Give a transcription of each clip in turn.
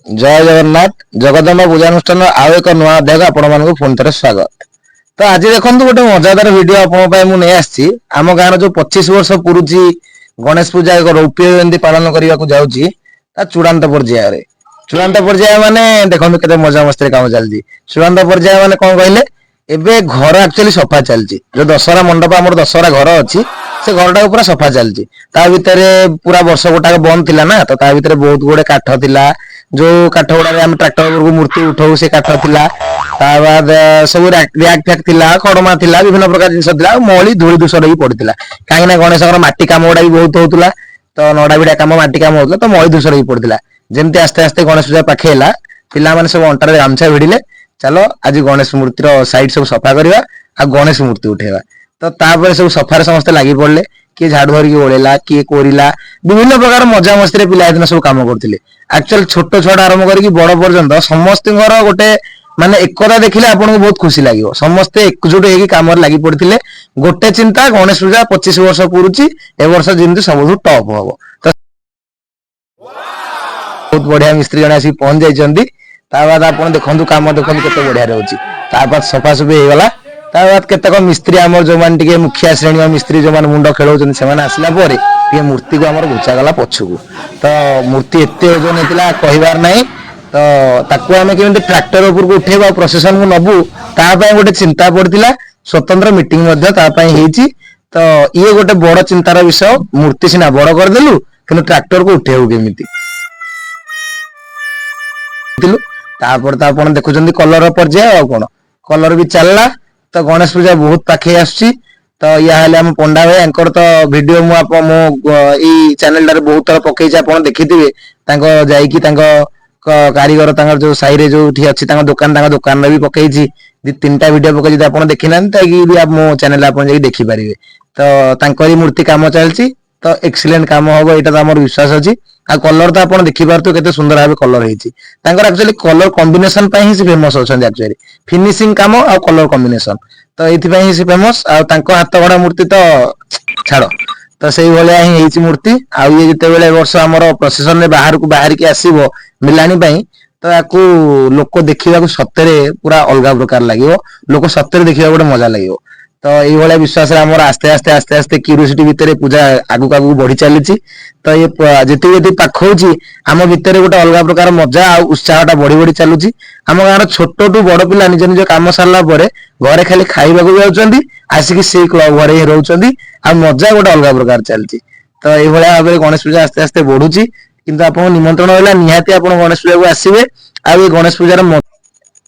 जय जगन्नाथ जगदम्बा पूजानुष्ठान आउ एक नुआ अध्याय आपण मानक पुणी थे स्वागत। तो आज देखो गोटे मजादार वीडियो आपसी आम गाँव जो 25 वर्ष पुरुची गणेश पूजा एक रौप्य जयंती पालन करने को जाऊँगी चूड़ांत पर्याय चूड़ांत पर्याय माने देखो के मजा मस्ती काम चलती चूड़ांत पर्याय माने कौन कहले एबे घर एक्चुअली सफा चलती जो दशहरा मंडप आम दशहरा घर अच्छी से घर टाक पूरा सफा चलती पूरा वर्ष गोटाक बंद थिला ना तो ता भितर बहुत गुड़े काठ थिला जो काठ गुड़ा आम ट्राक्टर मूर्ति उठाऊ से काठ थिला बाद सब रैक फैक थिला खड़मा थिला विभिन्न प्रकार जिनस थिला मली धूली दूषर ही पड़ता कहीं गणेश मटी काम गुड़ा भी बहुत होता तो नड़ा बिड़ा काम मटी काम होता तो मली दूषर ही पड़ता जमती आस्ते आस्ते गणेश पूजा पाखे पिला सब अंटार गामछा भिड़िले चलो आज गणेश मूर्तिर साइड सब सफा करवा आ गणेश मूर्ति उठेगा तो तापर सब सफार समस्ते लगी पड़े किए झाड़ू धरिकी ओढ़ेला किए कोरिला विभिन्न प्रकार मजा मस्ती पिला दिन सब कम करते एक्चुअल छोट छुआ आरंभ करके बड़ पर्यंत समस्त गोटे माने एकता देखिले आपको बहुत खुशी लगे समस्ते एकजुट होगी कम लगी पड़ते गोटे चिंता गणेश पूजा 25 वर्ष पुरुची ए वर्ष जमी सब टॉप हम तो बहुत बढ़िया मिस्त्री जन आसिक पहुंच जाइए बाद आप देखो कम देखो के बढ़िया रोचे सफासफी होगला बाद केतक मिस्त्री आम जो मैंने मुखिया श्रेणी मिस्त्री जो मुंड खेल से आसला मूर्ति को आम घुचागला पछकू तो मूर्ति एत ओजन होता कहबार ना तो ताकू आम केमी ट्रैक्टर उपरको उठेबा प्रोसेसन को नबू तापाई गोटे चिंता पड़ता स्वतंत्र मीटिंग तो ये गोटे बड़ चिंतार विषय मूर्ति सीना बड़ करदेलु कि ट्रैक्टर को उठेबू केमी तापर तो आप देखुं कलर पर्याय कौन कलर भी चलला तो गणेश पूजा बहुत पाखे आसुची तो या आम पंडा भाई एंकर तो वीडियो मो चैनल टारे बहुत थर पकई आप देखिथे जाइकी कारीगर जो साई जो अच्छी दुकान भी पकई दी 3टा वीडियो पकई आप देखी ना मो चैनल आप देखिपारे तो मूर्ति कम चलती तो एक्सीलेंट कम हम यहाँ तो आम विश्वास अच्छी आ कलर तो आप देखिपे केते सुंदर भाव कलर एक्चुअली कलर कॉम्बिनेशन ही से फेमस अच्छा एक्चुअली फिनिशिंग काम आ कलर कॉम्बिनेशन तो ये से फेमस हाथ गढ़ा मूर्ति तो छाड़ तो से भाया ही मूर्ति आउ ये जिते वर्ष आम प्रोसेसन बाहर को बाहर की आसो मिलानी तो या लोक देखा सतरे पूरा अलग प्रकार लगे लोक सतरे देखा गोटे मजा लगे तो ये विश्वास आस्ते आस्ते आस्ते आस्ते क्यूरियोसिटी भितर पूजा आगु आगु बढ़ी चली तो ये जी पाख आम भितर गोटे अलग प्रकार मजा आ उत्साहटा बढ़ी बढ़ी चलुची आम गाँव छोट टू बड़ पिला निज निज कम सारा घरे खाली खाइबा भी जाऊँच आसिक से क्लब घरे ही रोचे आ मजा गोटे अलग प्रकार चलती तो ये भाव में गणेश पूजा आस्ते आस्ते बढ़ुची किंतु आप निमंत्रण है निहाती आप गणेश पूजा को आसवे आ गणेश पूजार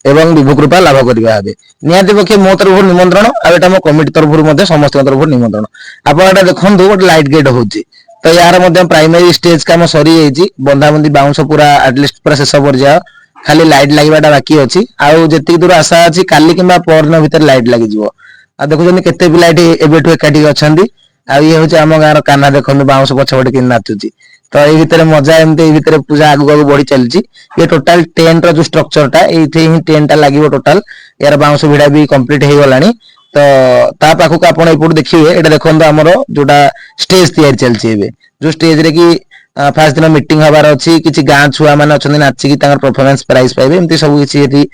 एवं विभु कृपा लाभ करवा निहाती पक्षे मो तरफ निमंत्रण आटा मो कमिटी तरफ समस्त तरफ निमंत्रण आप देखो गोटे लाइट गेट हो तो यार प्राइमरी स्टेज काम सरी जाइए बंधाबंधी बाउंस पूरा एटलिस्ट पूरा शेष पर्याय खाली लाइट लगवाटा बाकी अच्छी आउ जी दूर आशा अच्छी काली कि परदिन भितर लाइट लगी आ देखुं केते पिला एबेठू एकाठी अच्छा ये हूँ आम गाँव काना देखो बाउंस पछपटे कि नाचुची तो ये भितर मजा एमती भितर पूजा आगु आगु बढ़ी चलती ये टोटाल टेंट रो जो स्ट्रक्चर टा ये टेंट लगे टोटाल यार बाउंस भिड़ा भी कंप्लीट हो गलानी तो ता पाखक आप देखिए ये देखो आमर जोटा स्टेज तैयारी चलती जो स्टेज रे कि फास्ट दिन मीटिंग हबार अच्छी किसी गाँ छुआ मैंने अच्छा नाचिकी परफॉर्मेंस प्राइज पाइबे एमती सब किसी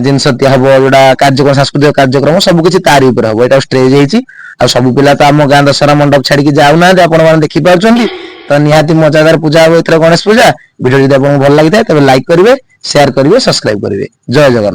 जिनस हम जोटा कार्यक्रम सांस्कृतिक कार्यक्रम सबकि तारी हम यहाँ स्टेज होती आ सब पिला तो आम गाँ दशहरा मंडप छाड़ी जाऊना आप देखिपार तो निहाती मजादार पूजा हम गणेश पूजा वीडियो जब आपको भल लगी था तब लाइक करेंगे शेयर करेंगे सब्सक्राइब करेंगे जय जगन्नाथ।